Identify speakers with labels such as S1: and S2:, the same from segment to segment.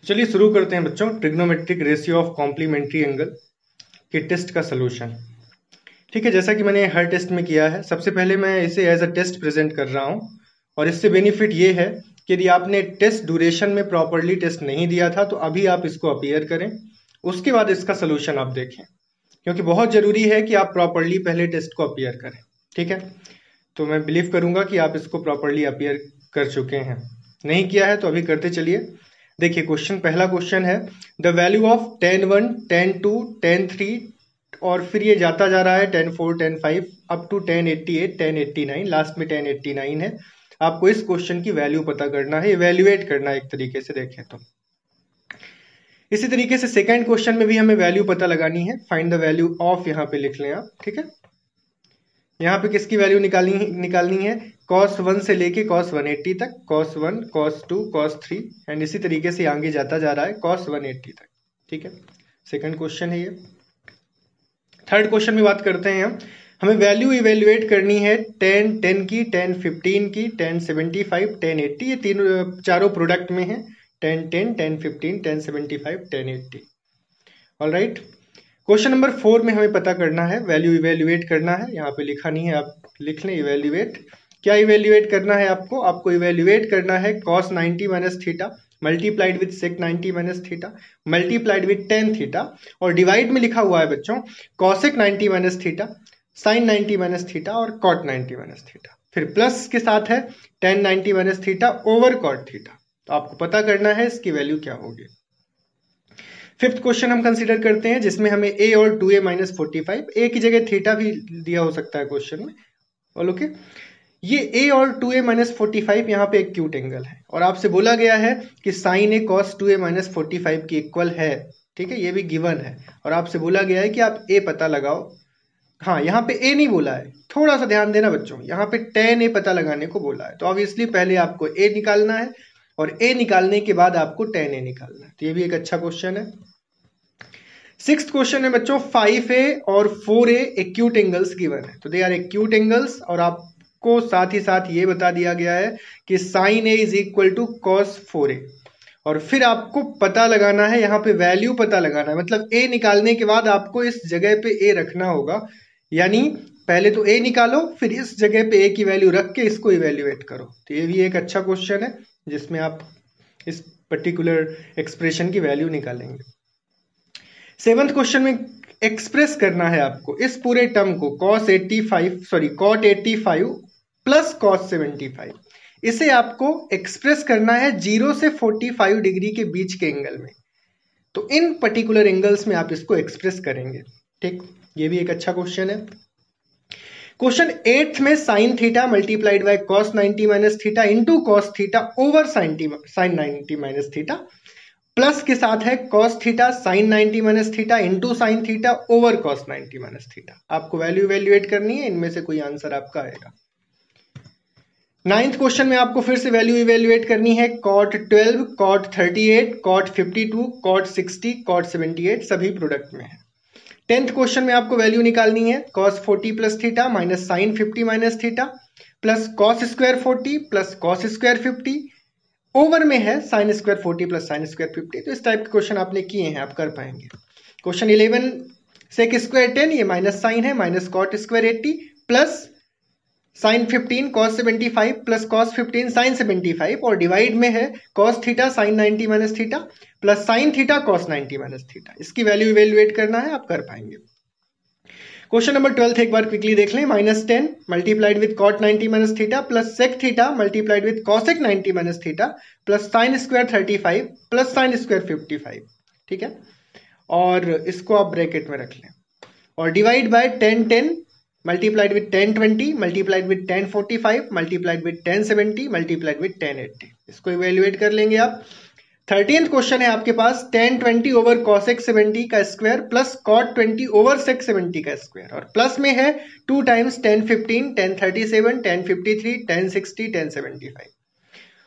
S1: चलिए शुरू करते हैं बच्चों। Trigonometric ratio of complementary angle के टेस्ट का सलूशन। ठीक है, जैसा कि मैंने हर टेस्ट में किया है, सबसे पहले मैं इसे एज अ टेस्ट प्रेजेंट कर रहा हूं और इससे बेनिफिट ये है कि यदि आपने टेस्ट ड्यूरेशन में प्रॉपरली टेस्ट नहीं दिया था तो अभी आप इसको अपीयर करें, उसके बाद इसका सलूशन आप देखें, क्योंकि बहुत जरूरी है कि आप प्रॉपरली पहले टेस्ट को अपीयर करें। ठीक है, तो मैं बिलीव करूंगा कि आप इसको प्रॉपरली अपीयर कर चुके हैं। नहीं किया है तो अभी करते चलिए। देखिए क्वेश्चन, पहला क्वेश्चन है the value of tan1, tan2, tan3 और फिर ये जाता जा रहा है tan4, tan5 up to tan88, tan89, last में tan89 है। आपको इस क्वेश्चन की वैल्यू पता करना है, इवेल्युएट करना है एक तरीके से देखें तो। इसी तरीके से सेकंड क्वेश्चन में भी हमें वैल्यू पता लगानी है, फाइंड द वैल्यू ऑफ, यहाँ पे लिख लें आप। ठीक है, यहाँ पे किसकी वैल्यू निकालनी है cos 1 से लेके cos 180 तक, cos 1, cos 2, cos 3 एंड इसी तरीके से आगे जाता जा रहा है cos 180 तक। ठीक है, सेकंड क्वेश्चन है ये। थर्ड क्वेश्चन में बात करते हैं हम, हमें वैल्यू इवेल्युएट करनी है tan 10 की, tan 15 की, tan 75, tan 80, ये तीनों चारों प्रोडक्ट में है, tan 10, tan 15, tan 75, tan 80। Alright, question number 4 में हमें पता करना है, वैल्यू इवेल्युएट करना है। यहाँ पे लिखा नहीं है, आप लिख लें इवेल्युएट। क्या इवेल्युएट करना है आपको इवेल्युएट करना है cos 90 minus theta multiplied with sec 90 minus theta multiplied with tan theta, और डिवाइड में लिखा हुआ है बच्चों cosec 90 minus theta, sin 90 minus theta और cot 90 माइनस थीटा, फिर प्लस के साथ है tan 90 minus theta over cot theta. तो आपको पता करना है इसकी वैल्यू क्या होगी। फिफ्थ क्वेश्चन हम कंसीडर करते हैं जिसमें हमें a और 2a माइनस 45, a की जगह थीटा भी दिया हो सकता है क्वेश्चन में। और ओके, ये a और 2a माइनस 45 यहाँ पे एक्यूट एंगल है और आपसे बोला गया है कि sign a cos 2a minus 45 की इक्वल है। ठीक है, ये भी गिवन है और आपसे बोला गया है कि आप a पता लगाओ। हाँ, यहाँ पे a नहीं बोला है, थोड़ा सा ध्यान देना बच्चों, यहाँ पे tan a पता लगाने को बोला है, तो ऑब्वियसली पहले आपको a निकालना है और a निकालने के बाद आपको tan a निकालना है। तो ये भी एक अच्छा क्वेश्चन है। सिक्स्थ क्वेश्चन है बच्चों, 5a और 4a एक्यूट एंगल्स गिवन है, तो दे आर एक्यूट एंगल्स और आपको साथ ही साथ ये बता दिया गया है कि sin a is equal to cos 4a, और फिर आपको पता लगाना है, यहाँ पे वैल्यू पता लगाना है, मतलब a निकालने के बाद आपको इस जगह पे a रखना होगा, यानी पहले तो a निकालो फिर इस जगह पे a की वैल्यू रख के इसको इवेल्युएट करो। तो ये भी एक अच्छा क्वेश्चन है जिसमें आप इस पर्टिकुलर एक्सप्रेशन की वैल्यू निकालेंगे। सेवंथ क्वेश्चन में एक्सप्रेस करना है आपको इस पूरे टर्म को cot 85 प्लस cos 75, इसे आपको एक्सप्रेस करना है 0 से 45 डिग्री के बीच के एंगल में। तो इन पर्टिकुलर एंगल्स में आप इसको एक्सप्रेस करेंगे। ठीक, ये भी एक अच्छा क्वेश्चन है। क्वेश्चन 8 में sin theta multiplied by cos 90 minus theta into cos theta over sin 90 minus theta, plus के साथ है cos theta sin 90 minus theta into sine theta over cos 90 minus theta. आपको वैल्यू इवेल्युएट करनी है, इनमें से कोई आंसर आपका आएगा। नाइन्थ क्वेश्चन में आपको फिर से वैल्यू इवेल्युएट करनी है cot 12, cot 38, cot 52, cot 60, cot 78 सभी प्रोडक्ट में है। टेंथ क्वेश्चन में आपको वैल्यू निकालनी है cos 40 plus theta minus sine 50 minus theta plus cos square 40 plus cos square 50, over में है sine square 40 plus sine square 50। तो इस टाइप के क्वेश्चन आपने किए हैं, आप कर पाएंगे। क्वेश्चन 11 सेक स्क्वायर 10, ये माइनस साइन है, minus cot square 80 plus sine 15 cos 75 plus cos 15 sine 75, और डिवाइड में है cos theta sine 90 minus theta plus sine theta cos 90 minus theta. इसकी वैल्यू इवेल्युएट करना है, आप कर पाएंगे। क्वेश्चन नंबर 12 एक बार क्विकली देख लें, -10 multiplied with cot 90 minus theta plus sec theta multiplied with cosec 90 minus theta plus sine square 35 plus sine square 55। ठीक है, और इसको आप ब्रैकेट में रख लें और divide by tan 10 multiplied with tan 20 multiplied with tan 45 multiplied with tan 70 multiplied with tan 80। इसको इवेल्युएट कर लेंगे आप। 13th क्वेश्चन है आपके पास tan 20 ओवर cosec 70 का square plus cot 20 over sec 70 का स्क्वायर, और प्लस में है 2 times tan 15, tan 37, tan 53, tan 60, tan 75।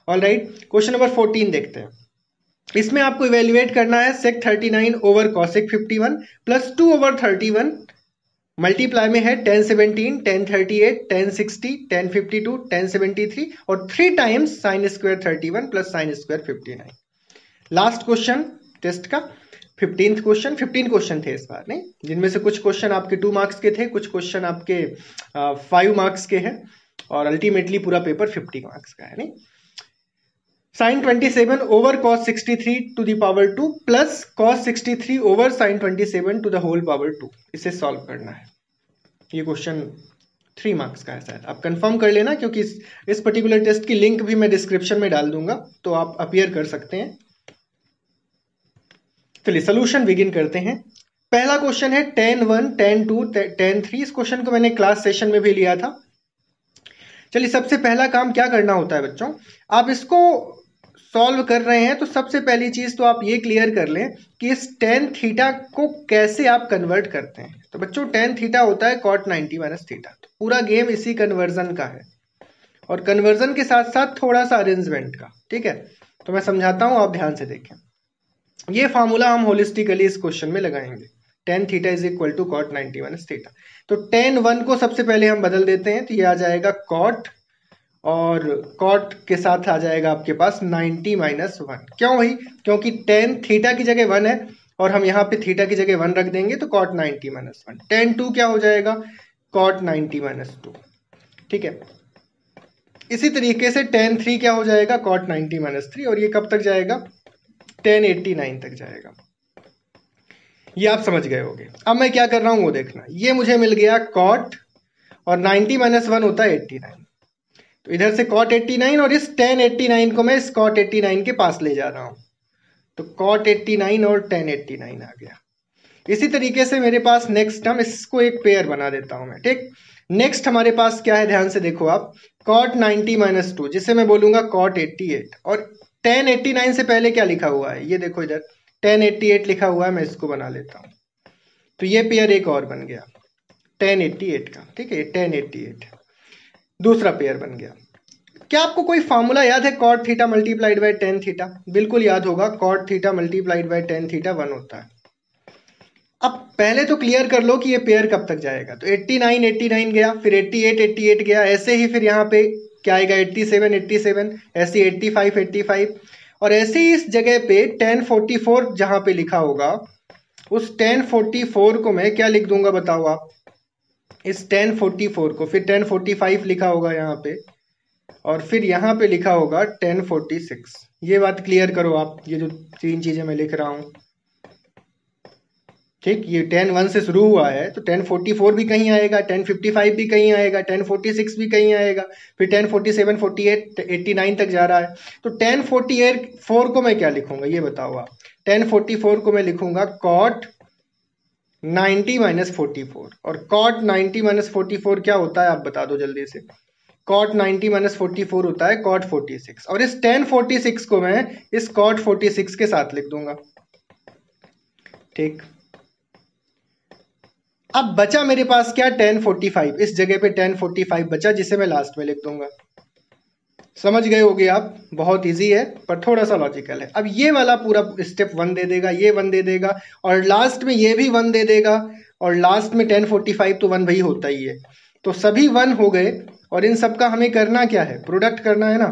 S1: Alright, question number 14 देखते हैं। इसमें आपको इवेल्युएट करना है sec 39 over cosec 51 plus 2 over 31, multiply में है tan 17, tan 38, tan 60, tan 52, tan 73 और 3 times sine square 31 plus sine square 59। Last question test का 15th क्वेश्चन। 15 क्वेश्चन थे इस बार, नहीं, जिनमें से कुछ क्वेश्चन आपके 2 मार्क्स के थे, कुछ क्वेश्चन आपके 5 मार्क्स के हैं, और अल्टीमेटली पूरा पेपर 50 मार्क्स का है, नहीं। sin 27 over cos 63 to the power 2 plus cos 63 over sin 27 to the whole power 2, इसे सॉल्व करना है। ये क्वेश्चन 3 मार्क्स का है शायद, आप कंफर्म कर लेना, क्योंकि इस पर्टिकुलर टेस्ट की लिंक भी मैं डिस्क्रिप्शन में डाल दूंगा, तो आप अपीयर कर सकते हैं। चलिए सॉल्यूशन बिगिन करते हैं। पहला क्वेश्चन है tan 1, tan 2, tan 3। इस क्वेश्चन को मैंने क्लास सेशन में भी लिया था। चलिए सबसे पहला काम क्या करना होता है बच्चों, आप इसको सॉल्व कर रहे हैं तो सबसे पहली चीज तो आप ये क्लियर कर लें कि इस tan थीटा को कैसे आप कन्वर्ट करते हैं। तो बच्चों tan थीटा होता है cot 90 माइनस थीटा, तो पूरा गेम इसी कन्वर्जन का है, और कन्वर्जन के साथ साथ थोड़ा सा अरेंजमेंट का, ठीक है। तो मैं समझाता हूं, आप ध्यान से देखें। ये फार्मूला हम होलिस्टिकली इस क्वेश्चन में लगाएंगे, tan theta is equal to cot 90 minus theta. तो tan 1 को सबसे पहले हम बदल देते हैं, तो ये आ जाएगा cot, और cot के साथ आ जाएगा आपके पास 90 माइनस 1। क्यों भाई, क्योंकि tan थीटा की जगह 1 है, और हम यहाँ पे थीटा की जगह 1 रख देंगे, तो cot 90 माइनस 1। tan 2 क्या हो जाएगा, cot 90 माइनस 2, ठीक है। इसी तरीके से tan 3 क्या हो जाएगा, cot 90 माइनस 3, और ये कब तक जाएगा, tan 89 तक जाएगा। ये आप समझ गए होंगे। अब मैं क्या कर रहा हूं वो देखना। ये मुझे मिल गया cot, और 90 माइनस 1 होता है 89, तो इधर से cot 89, और इस tan 89 को मैं इस cot 89 के पास ले जा रहा हूं, तो cot 89 और tan 89 आ गया। इसी तरीके से मेरे पास नेक्स्ट टर्म, इसको एक पेयर बना देता हूं मैं, ठीक। नेक्स्ट हमारे पास क्या है, ध्यान से देखो आप, cot 90 माइनस 2, जिसे मैं बोलूंगा cot 88, और tan 89 से पहले क्या लिखा हुआ है, ये देखो इधर tan 88 लिखा हुआ है, मैं इसको बना लेता हूं, तो ये पेयर एक और बन गया tan 88 का, ठीक है, tan 88 दूसरा पेयर बन गया। क्या आपको कोई फार्मूला याद है, cot theta multiplied by tan theta? बिल्कुल याद होगा, cot theta multiplied by tan theta 1 होता है। अब पहले तो क्लियर कर लो कि ये पेयर कब तक जाएगा। तो 89 89 गया, फिर 88 88 गया, ऐसे ही फिर यहाँ पे क्या आएगा, 87 87, ऐसे 85 85, और ऐसे ही इस जगह पे tan 44 जहां पे लिखा होगा, उस tan 44 को मैं क्या लिख दूंगा बताओ आप, इस tan 44 को, फिर tan 45 लिखा होगा यहाँ पे, और फिर यहाँ पे लिखा होगा tan 46। ये बात क्लियर करो आप, ये जो 3 चीजें मैं लिख रहा हूं, ठीक। ये tan 1 से शुरू हुआ है, तो tan 44 भी कहीं आएगा, tan 55 भी कहीं आएगा, tan 46 भी कहीं आएगा, फिर tan 47 48 89 तक जा रहा है। तो tan 44 को मैं क्या लिखूंगा ये बताओ आप। tan 44 को मैं लिखूंगा cot 90 माइनस 44, और cot 90 माइनस 44 क्या होता है आप बता दो जल्दी से। cot 90 माइनस 44 होता है cot 46, और इस tan 46 को मैं इस cot 46 के साथ लिख दूंगा, ठीक। अब बचा मेरे पास क्या, tan 45, इस जगह पे tan 45 बचा, जिसे मैं लास्ट में लिख दूंगा। समझ गए होगे आप, बहुत इजी है पर थोड़ा सा लॉजिकल है। अब ये वाला पूरा स्टेप 1 दे देगा, ये 1 दे देगा, और लास्ट में ये भी 1 दे देगा, और लास्ट में tan 45 तो 1 भाई होता ही है। तो सभी 1 हो गए, और इन सब का हमें करना क्या है, प्रोडक्ट करना है ना।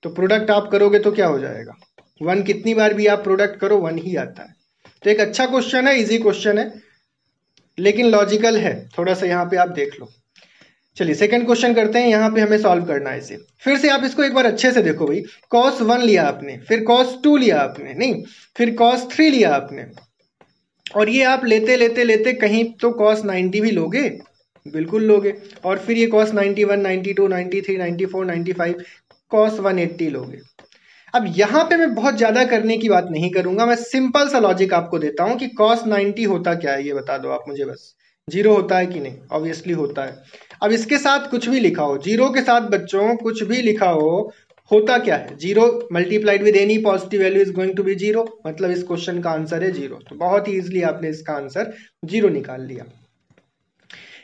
S1: तो प्रोडक्ट आप करोगे तो क्या हो जाएगा, 1 कितनी बार भी आप प्रोडक्ट करो 1 ही आता है। तो एक अच्छा क्वेश्चन है, इजी क्वेश्चन है, लेकिन लॉजिकल है थोड़ा सा, यहाँ पे आप देख लो। चलिए सेकंड क्वेश्चन करते हैं, यहाँ पे हमें सॉल्व करना है इसे। फिर से आप इसको एक बार अच्छे से देखो भाई, cos 1 लिया आपने, फिर cos 2 लिया आपने, नहीं, फिर cos 3 लिया आपने, और ये आप लेते लेते लेते कहीं तो cos 90 भी लोगे, बिल्कुल लोगे, और फिर ये cos 91 92 93 94 95 cos 180 लोगे। अब यहाँ पे मैं बहुत ज्यादा करने की बात नहीं करूंगा, मैं सिंपल सा लॉजिक आपको देता हूं कि cos 90 होता क्या है ये बता दो आप मुझे बस। 0 होता है कि नहीं, ऑब्वियसली होता है। अब इसके साथ कुछ भी लिखा हो, 0 के साथ बच्चों कुछ भी लिखा हो, होता क्या है, 0 multiplied with any positive value is going to be 0, मतलब इस क्वेश्चन का आंसर है 0। तो बहुत ही इजिली आपने इसका आंसर 0 निकाल लिया।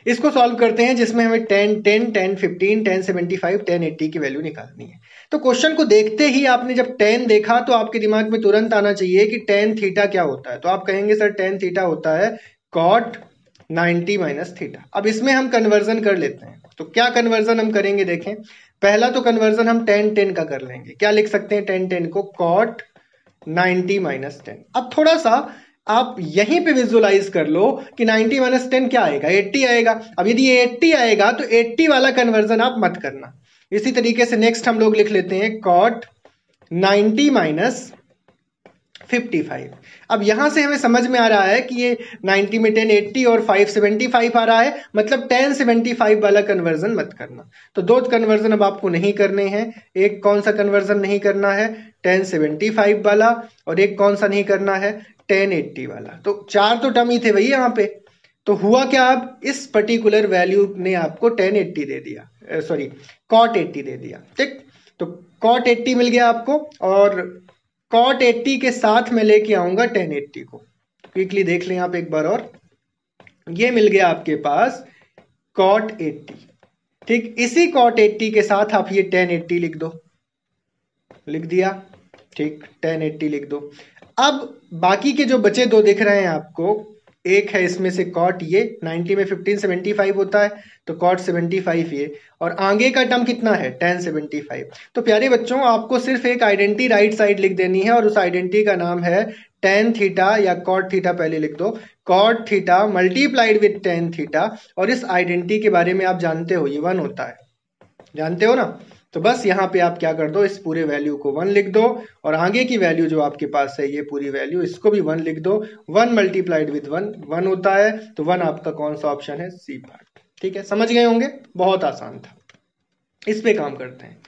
S1: इसको सॉल्व करते हैं, जिसमें हमें tan 10 tan 15 tan 75 tan 80 की वैल्यू निकालनी है। तो क्वेश्चन को देखते ही आपने जब tan देखा तो आपके दिमाग में तुरंत आना चाहिए कि tan थीटा क्या होता है। तो आप कहेंगे सर tan थीटा होता है cot 90 माइनस थीटा। अब इसमें हम कन्वर्जन कर लेते हैं, तो क्या कन्वर्जन हम करेंगे देखें। पहला तो कन्वर्जन हम tan 10 का कर लेंगे, क्या लिख सकते हैं tan 10 को, cot 90 माइनस 10। अब थोड़ा सा आप यहीं पे विजुअलाइज कर लो कि 90 माइनस 10 क्या आएगा, 80 आएगा। अब यदि ये 80 आएगा तो 80 वाला कन्वर्जन आप मत करना। इसी तरीके से नेक्स्ट हम लोग लिख लेते हैं cot 90 माइनस 55। अब यहां से हमें समझ में आ रहा है कि ये 90 में 10 80 और 5 75 आ रहा है, मतलब 10 75 वाला कन्वर्जन मत करना। तो दो कन्वर्जन अब आपको नहीं करने हैं। एक कौन सा कन्वर्जन नहीं करना है, 10 75 वाला, और एक कौन सा नहीं करना है, 10 80 वाला। तो चार तो टर्म ही थे भाई यहाँ पे। तो हुआ क्या, अब इस पर्टिकुलर वैल्यू ने आपको 10 80 दे दिया, सॉरी cot 80 दे दिया। ठीक, तो cot 80 मिल गया आपको, और cot 80 के साथ में लेके आऊंगा 10 80 को। क्विकली देख लें आप एक बार और, ये मिल गया आपके पास cot 80। ठीक, इसी cot 80 के साथ आप ये 10 80 लिख दो, लिख दिया। ठीक, 10 80 लिख दो। अब बाकी के जो बचे दो दिख रहे हैं आपको, एक है इसमें से cot, ये 90 में 15 75 होता है, तो cot 75 ये, और आगे का टर्म कितना है 10 75। तो प्यारे बच्चों, आपको सिर्फ एक आइडेंटिटी राइट साइड लिख देनी है, और उस आइडेंटिटी का नाम है tan थीटा या cot थीटा। पहले लिख दो cot theta multiplied with tan theta, और इस आइडेंटिटी के बारे में आप जानते हो ये 1 होता है, जानते हो ना। तो बस यहाँ पे आप क्या कर दो, इस पूरे वैल्यू को 1 लिख दो, और आगे की वैल्यू जो आपके पास है ये पूरी वैल्यू, इसको भी 1 लिख दो। 1 मल्टीप्लाइड विद 1 1 होता है, तो 1 आपका कौन सा ऑप्शन है, सी पार्ट। ठीक है, समझ गए होंगे, बहुत आसान था। इस पे काम करते हैं।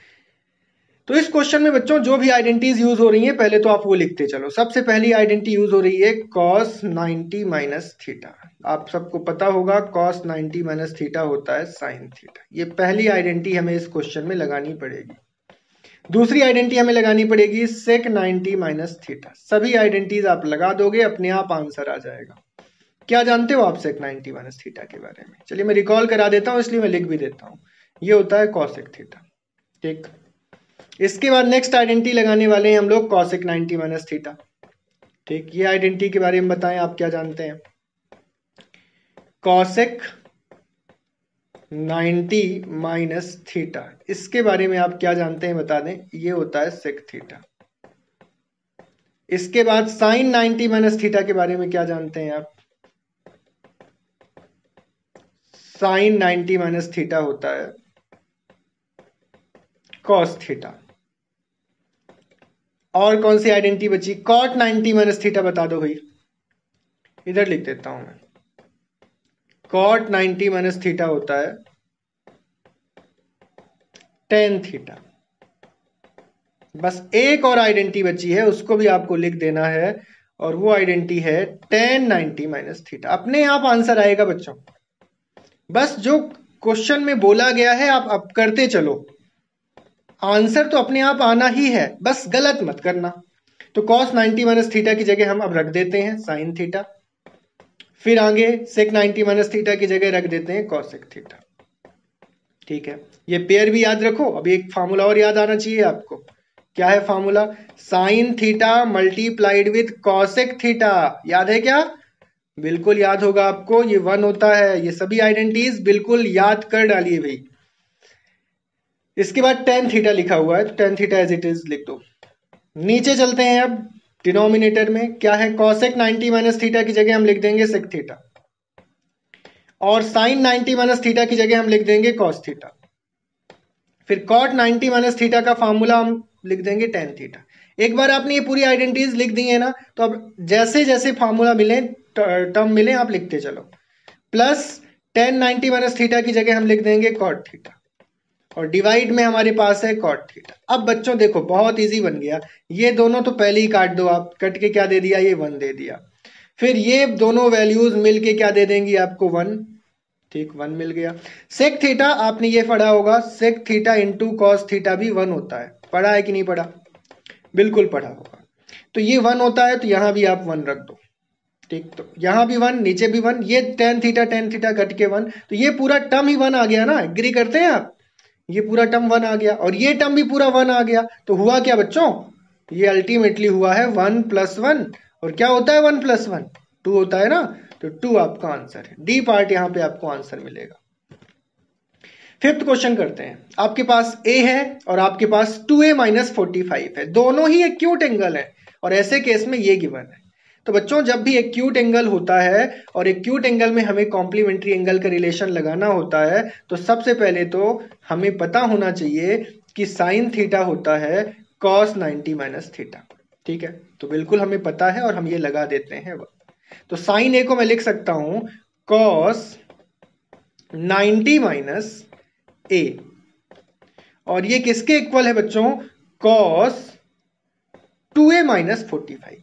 S1: तो इस क्वेश्चन में बच्चों जो भी आइडेंटिटीज यूज हो रही हैं पहले तो आप वो लिखते चलो। सबसे पहली आइडेंटिटी यूज हो रही है cos 90 माइनस थीटा। आप सबको पता होगा cos 90 माइनस थीटा होता है sin थीटा। ये पहली आइडेंटिटी हमें इस क्वेश्चन में लगानी पड़ेगी। दूसरी आइडेंटिटी हमें लगानी पड़ेगी sec 90 माइनस थीटा। सभी आइडेंटिटीज आप लगा दोगे, अपने आप आंसर आ जाएगा। क्या जानते हो आप sec 90 माइनस थीटा के बारे में? चलिए मैं रिकॉल करा देता हूं, इसलिए मैं लिख भी देता हूं। ये होता है cosec थीटा। ठीक, इसके बाद नेक्स्ट आइडेंटिटी लगाने वाले हैं हम लोग cosec 90 माइनस थीटा। ठीक, ये आइडेंटिटी के बारे में बताएं, आप क्या जानते हैं? cosec 90 माइनस थीटा, इसके बारे में आप क्या जानते हैं बता दें? ये होता है sec थीटा। इसके बाद sin 90 माइनस थीटा के बारे में क्या जानते हैं आप? sin 90 माइनस थीटा होता है cos थीटा। और कौन सी आइडेंटिटी बची? cot 90 माइनस थीटा बता दो भाई, इधर लिख देता हूं मैं। cot 90 माइनस थीटा होता है tan थीटा। बस एक और आइडेंटिटी बची है, उसको भी आपको लिख देना है, और वो आइडेंटिटी है tan 90 माइनस थीटा। अपने आप आंसर आएगा बच्चों, बस जो क्वेश्चन में बोला गया है आप अब करते चलो, आंसर तो अपने आप आना ही है, बस गलत मत करना। तो cos 90 माइनस थीटा की जगह हम अब रख देते हैं sin थीटा, फिर आगे sec 90 माइनस थीटा की जगह रख देते हैं cosec थीटा। ठीक है, ये पेयर भी याद रखो। अब एक फार्मूला और याद आना चाहिए आपको। क्या है formula? sin theta multiplied with cosec theta. याद है क्या? बिल्कुल याद होगा आपको, ये 1 होता है। ये सभी आइडेंटिटीज बिल्कुल याद कर डालिए भाई। इसके बाद tan थीटा लिखा हुआ है, तो tan theta as it is लिख दो। नीचे चलते हैं अब डिनोमिनेटर में, क्या है? cosec 90 माइनस थीटा की जगह हम लिख देंगे sec थीटा, और sin 90 माइनस थीटा की जगह हम लिख देंगे cos थीटा। फिर cot 90 माइनस थीटा का फार्मूला हम लिख देंगे tan थीटा। एक बार आपने ये पूरी आइडेंटिटीज लिख दी है ना, तो अब जैसे जैसे फार्मूला मिले, टर्म मिले, आप लिखते चलो। प्लस tan 90 माइनस थीटा की जगह हम लिख देंगे cot थीटा, और डिवाइड में हमारे पास है cot थीटा। अब बच्चों देखो बहुत इजी बन गया। ये दोनों तो पहले ही काट दो आप, कट के क्या दे दिया? ये 1 दे दिया। फिर ये दोनों वैल्यूज मिलके क्या दे देंगी आपको? 1। ठीक, 1 मिल गया। sec थीटा आपने ये पढ़ा होगा, sec theta into cos theta भी 1 होता है। पढ़ा है कि नहीं पढ़ा? बिल्कुल पढ़ा होगा। तो ये 1 होता है, तो यहां भी आप 1 रख दो। ठीक, तो यहां भी 1, नीचे भी 1, ये tan थीटा कट के 1, तो ये पूरा टर्म ही 1 आ गया ना। एग्री करते हैं आप? ये पूरा टर्म 1 आ गया, और ये टर्म भी पूरा 1 आ गया। तो हुआ क्या बच्चों? ये अल्टीमेटली हुआ है 1 + 1। और क्या होता है 1 + 1? 2 होता है ना। तो 2 आपका आंसर है। डी पार्ट यहां पे आपको आंसर मिलेगा। फिफ्थ क्वेश्चन करते हैं। आपके पास a है और आपके पास 2a - 45 है। दोनों ही एक्यूट एंगल है, और ऐसे केस में ये गिवन है। तो बच्चों जब भी एक्यूट एंगल होता है और एक्यूट एंगल में हमें कॉम्प्लीमेंट्री एंगल का रिलेशन लगाना होता है तो सबसे पहले तो हमें पता होना चाहिए कि साइन थीटा होता है कॉस 90 माइनस थीटा। ठीक है, तो बिल्कुल हमें पता है और हम ये लगा देते हैं। तो साइन ए को मैं लिख सकता हूं कॉस 90 माइनस ए, और ये किसके इक्वल है बच्चों? Cos 2a minus 45।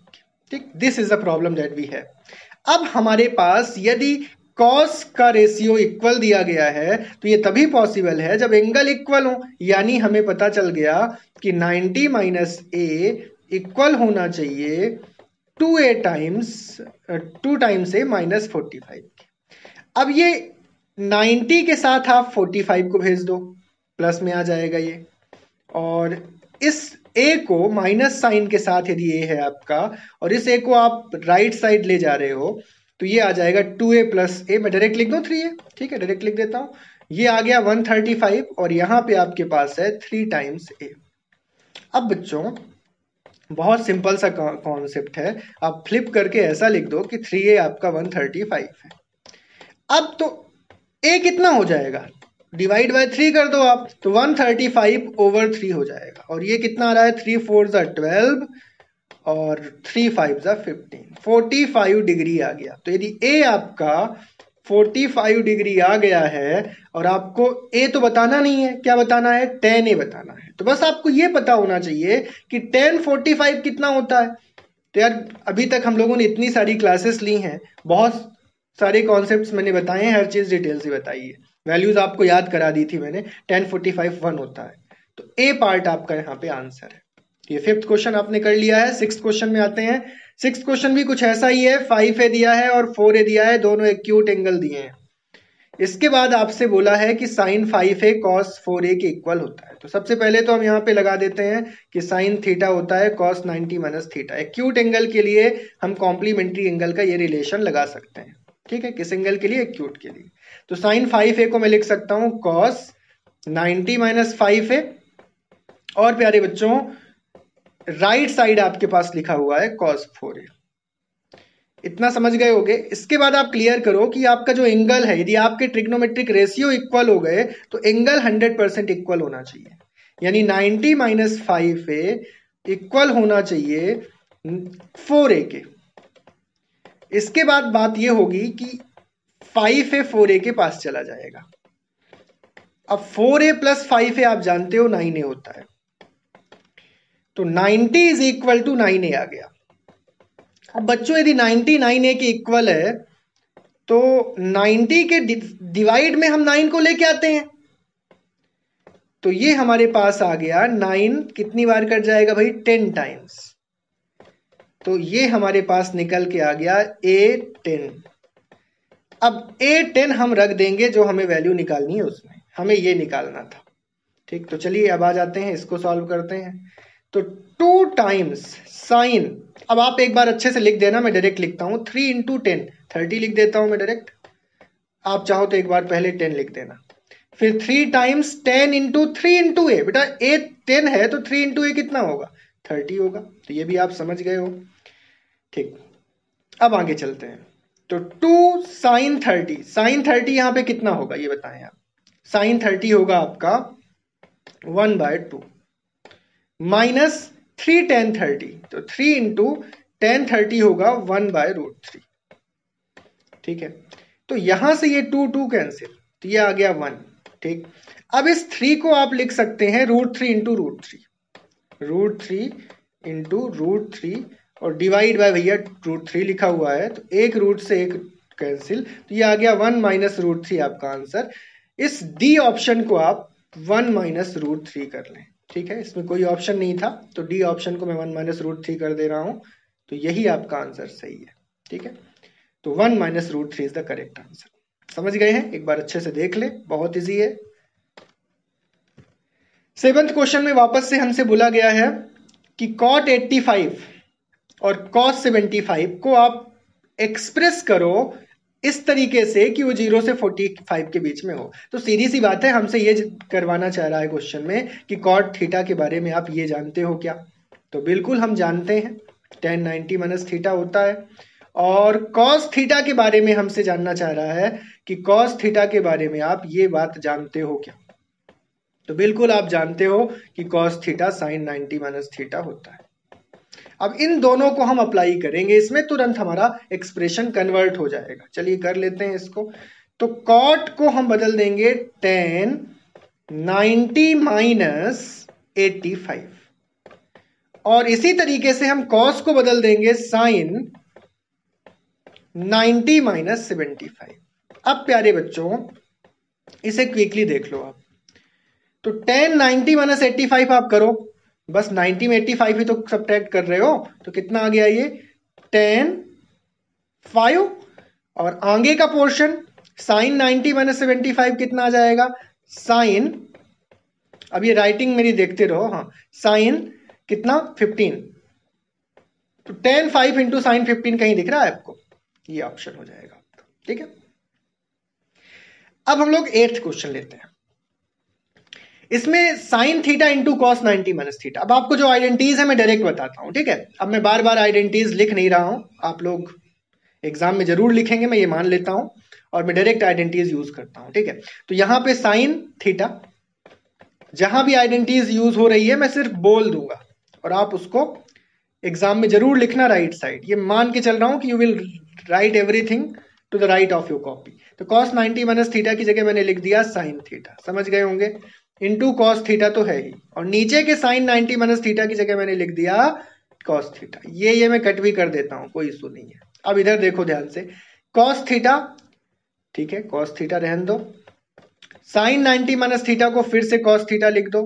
S1: ठीक, this is the problem that we have. अब हमारे पास यदि कॉस का रेशियो इक्वल दिया गया है तो ये तभी पॉसिबल है जब एंगल इक्वल हो, यानी हमें पता चल गया कि 90 माइनस ए इक्वल होना चाहिए 2a टाइम्स 2 टाइम्स ए माइनस 45। अब ये 90 के साथ आप 45 को भेज दो, प्लस में आ जाएगा ये, और इस ए को माइनस साइन के साथ यदि ए है आपका और इस ए को आप राइट साइड ले जा रहे हो तो ये आ जाएगा 2a प्लस ए। मैं डायरेक्ट लिख दूं 3a, ठीक है डायरेक्ट लिख देता हूं। ये आ गया 135 और यहां पे आपके पास है 3 टाइम्स ए। अब बच्चों बहुत सिंपल सा कॉन्सेप्ट है, आप फ्लिप करके ऐसा लिख दो कि 3a आपका 135 है। अब तो a कितना हो जाएगा? डिवाइड बाय 3 कर दो आप, तो 135 ओवर 3 हो जाएगा। और ये कितना आ रहा है? 3 4 12 और 3 5 15, 45 डिग्री आ गया। तो यदि a आपका 45 डिग्री आ गया है और आपको a तो बताना नहीं है, क्या बताना है? tan a बताना है। तो बस आपको ये पता होना चाहिए कि tan 45 कितना होता है। तो यार अभी तक हम लोगों ने इतनी सारी क्लासेस ली हैं, बहुत सारे कॉन्सेप्ट्स मैंने बताए हैं, हर चीज डिटेल से बताई है, वैल्यूज आपको याद करा दी थी मैंने। tan 45 1 होता है, तो ए पार्ट आपका यहाँ पे आंसर है। ये 5th क्वेश्चन आपने कर लिया है। 6th क्वेश्चन में आते हैं। 6th क्वेश्चन भी कुछ ऐसा ही है, 5a दिया है और 4a दिया है, दोनों एक्यूट एंगल दिए हैं। इसके बाद आपसे बोला है कि साइन 5a कॉस 4a के इक्वल होता है। तो सबसे पहले तो हम यहाँ पे लगा देते हैं कि साइन थीटा होता है cos 90 minus theta. Acute angle के लिए हम कॉम्प्लीमेंट्री एंगल का ये रिलेशन लगा सकते हैं। ठीक है, किस एंगल के लिए? एक्यूट के लिए। तो साइन 5a को मैं लिख सकता हूं कॉस 90 माइनस 5a, और प्यारे बच्चों राइट साइड आपके पास लिखा हुआ है cos 4a। इतना समझ गए होगे। इसके बाद आप क्लियर करो कि आपका जो एंगल है, यदि आपके ट्रिग्नोमेट्रिक रेशियो इक्वल हो गए तो एंगल 100% इक्वल होना चाहिए, यानी 90 माइनस 5a इक्वल होना चाहिए 4a के। इसके बाद बात यह होगी कि 5a 4a के पास चला जाएगा। अब 4a प्लस 5a आप जानते हो 9a होता है, तो 90 इज इक्वल टू 9a आ गया। अब बच्चों यदि 90 9a के इक्वल है तो 90 के डिवाइड में हम 9 को लेके आते हैं, तो ये हमारे पास आ गया 9 कितनी बार कट जाएगा भाई? 10 टाइम्स। तो ये हमारे पास निकल के आ गया a10। अब a10 हम रख देंगे, जो हमें वैल्यू निकालनी है उसमें हमें ये निकालना था। ठीक, तो चलिए अब आ जाते हैं, इसको सॉल्व करते हैं। तो 2 टाइम्स साइन, अब आप एक बार अच्छे से लिख देना, मैं डायरेक्ट लिखता हूं 3 इंटू 10 30 लिख देता हूं मैं डायरेक्ट। आप चाहो तो एक बार पहले 10 लिख देना, फिर 3 टाइम्स 10 इंटू 3 इंटू ए। बेटा ए 10 है तो 3 इंटू ए कितना होगा? 30 होगा। तो ये भी आप समझ गए हो। ठीक, अब आगे चलते हैं। तो 2 साइन 30, साइन 30 यहां पे कितना होगा ये बताएं आप? साइन 30 होगा आपका 1/2 माइनस 3 tan 30, तो 3 इंटू tan 30 होगा 1/√3। ठीक है, तो यहां से ये 2 कैंसिल, तो ये आ गया 1। ठीक, अब इस 3 को आप लिख सकते हैं √3 इंटू √3, √3 इंटू √3 और डिवाइड बाय भैया √3 लिखा हुआ है, तो एक रूट से एक कैंसिल, तो ये आ गया 1 माइनस √3 आपका आंसर। इस डी ऑप्शन को आप 1 माइनस √3 कर लें। ठीक है, इसमें कोई ऑप्शन नहीं था, तो डी ऑप्शन को मैं 1 माइनस √3 कर दे रहा हूं, तो यही आपका आंसर सही है। ठीक है, तो 1 minus √3 is the correct answer. समझ गए हैं? एक बार अच्छे से देख ले, बहुत इजी है। 7th क्वेश्चन में वापस से हमसे बोला गया है कि cot 85 और cos 75 को आप एक्सप्रेस करो इस तरीके से कि वो 0 से 45 के बीच में हो। तो सीधी सी बात है, हमसे ये करवाना चाह रहा है क्वेश्चन में कि cot थीटा के बारे में आप ये जानते हो क्या? तो बिल्कुल हम जानते हैं। tan 90 माइनस थीटा होता है। और cos थीटा के बारे में हमसे जानना चाह रहा है कि cos थीटा के बारे में आप ये बात जानते हो क्या? तो बिल्कुल आप जानते हो कि cos theta sin 90 minus theta होता है। अब इन दोनों को हम अप्लाई करेंगे, इसमें तुरंत हमारा एक्सप्रेशन कन्वर्ट हो जाएगा। चलिए कर लेते हैं इसको। तो cot को हम बदल देंगे tan 90 माइनस 85, और इसी तरीके से हम cos को बदल देंगे sin 90 माइनस 75। अब प्यारे बच्चों इसे क्विकली देख लो आप। तो tan 90 माइनस 85 आप करो, बस 90 में 85 ही तो सब्ट्रैक्ट कर रहे हो, तो कितना आ गया ये tan 5, और आगे का पोर्शन sin 90 माइनस 75 कितना आ जाएगा sin, अब ये राइटिंग मेरी देखते रहो, हाँ sin कितना 15, तो tan 5 इंटू साइन 15 कहीं दिख रहा है आपको? ये ऑप्शन हो जाएगा। ठीक है, अब हम लोग 8th क्वेश्चन लेते हैं। इसमें sine theta into cos 90 minus theta. अब आपको जो आइडेंटिटीज है मैं डायरेक्ट बताता हूं, ठीक है? अब मैं बार बार आइडेंटिटीज लिख नहीं रहा हूं, आप लोग एग्जाम में जरूर लिखेंगे, मैं ये मान लेता हूं, और मैं डायरेक्ट आइडेंटिटीज यूज करता हूं, ठीक है? तो यहां पे साइन थीटा, जहां भी आइडेंटिटीज यूज हो रही है मैं सिर्फ बोल दूंगा और आप उसको एग्जाम में जरूर लिखना राइट साइड। ये मान के चल रहा हूं कि you will write everything to the right of your copy. तो कॉस 90 माइनस थीटा की जगह मैंने लिख दिया साइन थीटा, समझ गए होंगे? इंटू कॉस थीटा तो है ही, और नीचे के साइन 90 माइनस थीटा की जगह मैंने लिख दिया कॉस थीटा। ये मैं कट भी कर देता हूं, कोई इशू नहीं है। अब इधर देखो ध्यान से, कॉस थीटा, ठीक है, कॉस थीटा रहने दो, साइन 90 माइनस थीटा को फिर से कॉस थीटा लिख दो,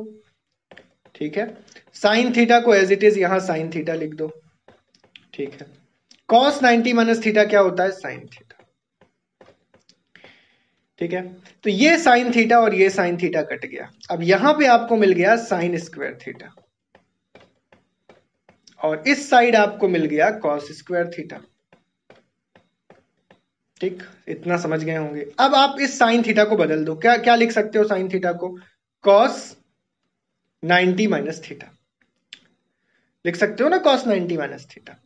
S1: ठीक है, साइन थीटा को एज इट इज यहां साइन थीटा लिख दो, ठीक है। कॉस 90 माइनस थीटा क्या होता है? साइन थीटा, ठीक है। तो ये साइन थीटा और ये साइन थीटा कट गया। अब यहां पे आपको मिल गया साइन स्क्वायर थीटा, और इस साइड आपको मिल गया कॉस स्क्वायर थीटा, ठीक, इतना समझ गए होंगे। अब आप इस साइन थीटा को बदल दो, क्या क्या लिख सकते हो साइन थीटा को? कॉस 90 माइनस थीटा लिख सकते हो ना, कॉस 90 माइनस थीटा।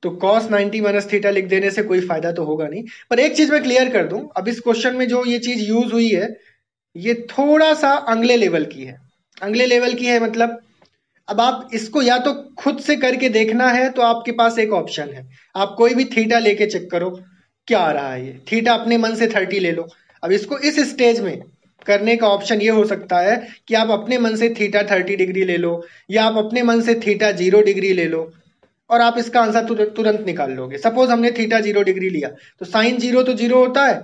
S1: तो cos 90 माइनस थीटा लिख देने से कोई फायदा तो होगा नहीं, पर एक चीज मैं क्लियर कर दूं, अब इस क्वेश्चन में जो ये चीज यूज हुई है ये थोड़ा सा अगले लेवल की है। अगले लेवल की है मतलब, अब आप इसको या तो खुद से करके देखना है तो आपके पास एक ऑप्शन है, आप कोई भी थीटा लेके चेक करो क्या आ रहा है। ये थीटा अपने मन से 30 ले लो। अब इसको इस स्टेज में करने का ऑप्शन ये हो सकता है कि आप अपने मन से थीटा 30 डिग्री ले लो, या आप अपने मन से थीटा 0 डिग्री ले लो, और आप इसका आंसर तुरंत निकाल लोगे। सपोज हमने थीटा 0 डिग्री लिया, तो साइन 0 तो 0 होता है,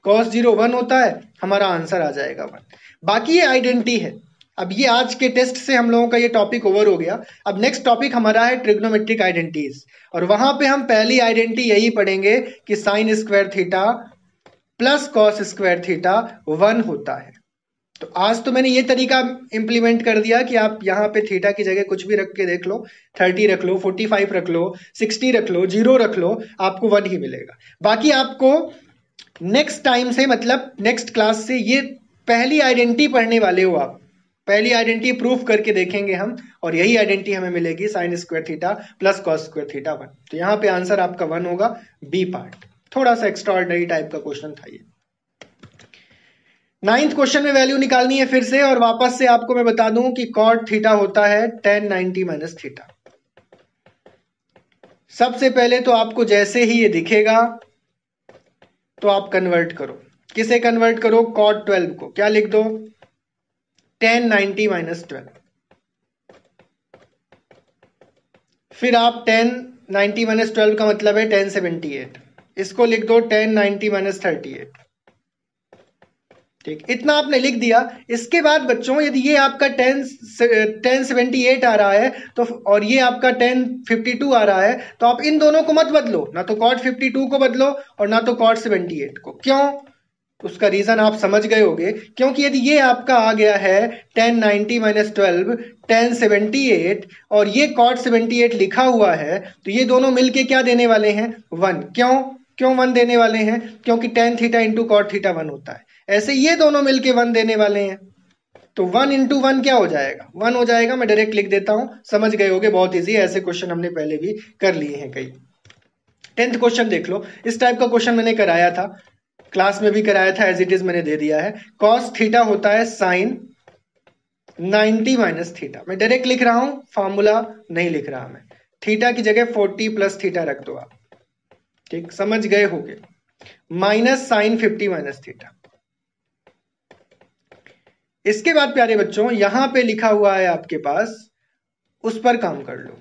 S1: कॉस 0 1 होता है, हमारा आंसर आ जाएगा 1। बाकी ये आइडेंटिटी है। अब ये आज के टेस्ट से हम लोगों का ये टॉपिक ओवर हो गया। अब नेक्स्ट टॉपिक हमारा है ट्रिग्नोमेट्रिक आइडेंटिटीज, और वहां पे हम पहली आइडेंटिटी यही पढ़ेंगे कि sign square theta plus cos square theta 1 होता है। तो आज तो मैंने ये तरीका इंप्लीमेंट कर दिया कि आप यहाँ पे थीटा की जगह कुछ भी रख के देख लो, 30 रख लो, 45 रख लो, 60 रख लो, 0 रख लो, आपको 1 ही मिलेगा। बाकी आपको नेक्स्ट टाइम से, मतलब नेक्स्ट क्लास से, ये पहली आइडेंटिटी पढ़ने वाले हो आप। पहली आइडेंटिटी प्रूफ करके देखेंगे हम, और यही आइडेंटिटी हमें मिलेगी sign square theta plus cos square theta 1। तो यहाँ पे आंसर आपका 1 होगा, बी पार्ट। थोड़ा सा एक्स्ट्रा ऑर्डिनरी टाइप का क्वेश्चन था ये। 9th क्वेश्चन में वैल्यू निकालनी है फिर से, और वापस से आपको मैं बता दूं कि कॉट थीटा होता है tan 90 माइनस थीटा। सबसे पहले तो आपको जैसे ही ये दिखेगा तो आप कन्वर्ट करो। किसे कन्वर्ट करो? कॉट 12 को। क्या लिख दो? tan 90 minus 12। फिर आप tan 90 माइनस 12 का मतलब है tan 78, इसको लिख दो tan 90 माइनस 38। ठीक, इतना आपने लिख दिया। इसके बाद बच्चों यदि ये आपका tan 78 आ रहा है तो, और ये आपका tan 52 आ रहा है, तो आप इन दोनों को मत बदलो, ना तो cot 52 को बदलो और ना तो cot 78 को। क्यों? उसका रीजन आप समझ गए होंगे। क्योंकि यदि ये आपका आ गया है tan 90 माइनस 12 tan 78, और ये cot 78 लिखा हुआ है, तो ये दोनों मिलके क्या देने वाले हैं? 1। क्यों 1 देने वाले हैं? क्योंकि tan theta into cot theta 1 होता है। ऐसे ये दोनों मिलके 1 देने वाले हैं। तो 1 इंटू 1 क्या हो जाएगा? 1 हो जाएगा। मैं डायरेक्ट लिख देता हूं, समझ गए होगे, बहुत इजी है, ऐसे क्वेश्चन हमने पहले भी कर लिए हैं कई। 10th क्वेश्चन देख लो, इस टाइप का क्वेश्चन मैंने कराया था, क्लास में भी कराया था, एज इट इज मैंने दे दिया है। कॉस थीटा होता है साइन 90 माइनस थीटा। मैं डायरेक्ट लिख रहा हूं, फॉर्मूला नहीं लिख रहा मैं, थीटा की जगह 40 प्लस थीटा रख दो आप, ठीक, समझ गए होगे, माइनस साइन 50 माइनस थीटा। इसके बाद प्यारे बच्चों यहां पे लिखा हुआ है आपके पास, उस पर काम कर लो,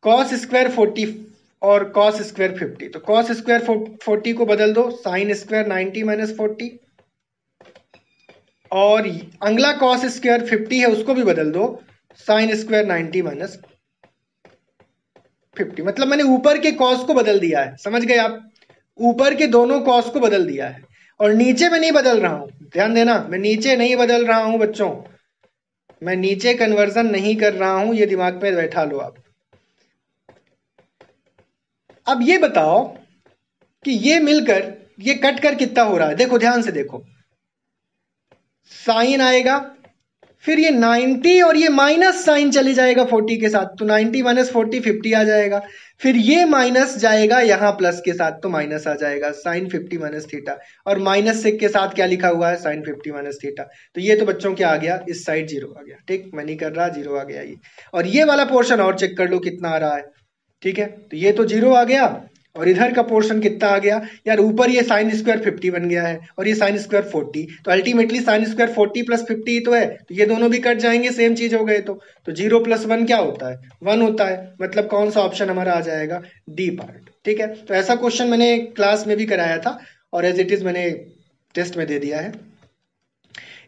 S1: कॉस स्क्वायर 40 और कॉस स्क्वायर 50। तो कॉस स्क्वायर 40 को बदल दो साइन स्क्वायर 90 माइनस 40, और अगला कॉस स्क्वायर 50 है उसको भी बदल दो साइन स्क्वायर 90 माइनस 50। मतलब मैंने ऊपर के कॉस को बदल दिया है, समझ गए आप, ऊपर के दोनों कॉस को बदल दिया है, और नीचे में नहीं बदल रहा हूं, ध्यान देना, मैं नीचे नहीं बदल रहा हूं बच्चों, मैं नीचे कन्वर्जन नहीं कर रहा हूं, ये दिमाग में बैठा लो आप। अब ये बताओ कि ये मिलकर ये कट कर कितना हो रहा है, देखो ध्यान से देखो, साइन आएगा, फिर ये 90 और ये माइनस साइन चले जाएगा 40 के साथ, तो 90 माइनस 40 50 आ जाएगा, फिर ये माइनस जाएगा यहां प्लस के साथ, तो माइनस आ जाएगा साइन 50 माइनस थीटा, और माइनस से के साथ क्या लिखा हुआ है, साइन 50 माइनस थीटा। तो ये तो बच्चों क्या आ गया, इस साइड जीरो आ गया, ठीक, मैं नहीं कर रहा, जीरो आ गया ये। और ये वाला पोर्शन और चेक कर लो कितना आ रहा है, ठीक है, तो ये तो जीरो आ गया, और इधर का पोर्शन कितना आ गया यार, ऊपर ये साइन स्क्वायर 50 बन गया है और ये साइन स्क्वायर 40, तो अल्टीमेटली साइन स्क्वायर 40 प्लस 50 ही तो है, तो ये दोनों भी कट जाएंगे, सेम चीज हो गए। तो 0 प्लस 1 क्या होता है, 1 होता है, मतलब कौन सा ऑप्शन हमारा आ जाएगा, डी पार्ट, ठीक है। तो ऐसा क्वेश्चन मैंने क्लास में भी कराया था, और एज इट इज मैंने टेस्ट में दे दिया है।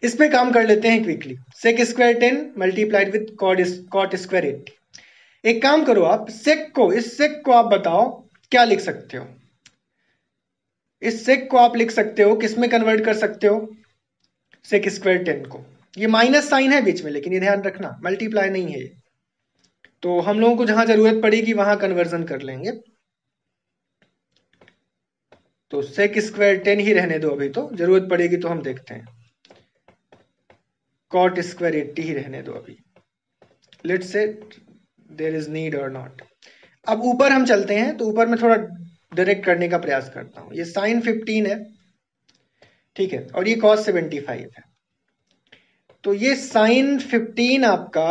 S1: इस पे काम कर लेते हैं quickly, sec square 10 multiplied with cot square 80। एक काम करो आप, सेक को, इस सेक को आप बताओ क्या लिख सकते हो, इस सेक को आप लिख सकते हो किस में कन्वर्ट कर सकते हो, सेक स्क्वायर 10 को, ये माइनस साइन है बीच में, लेकिन ये ध्यान रखना मल्टीप्लाई नहीं है ये, तो हम लोगों को जहां जरूरत पड़ेगी वहां कन्वर्जन कर लेंगे। तो सेक स्क्वायर 10 ही रहने दो अभी, तो जरूरत पड़ेगी तो हम देखते हैं, कॉट स्क्वायर 80 ही रहने दो अभी, let's say there is need और नॉट। अब ऊपर हम चलते हैं, तो ऊपर में थोड़ा डायरेक्ट करने का प्रयास करता हूं, ये साइन 15 है, ठीक है, और ये कॉस 75 है, तो ये साइन 15 आपका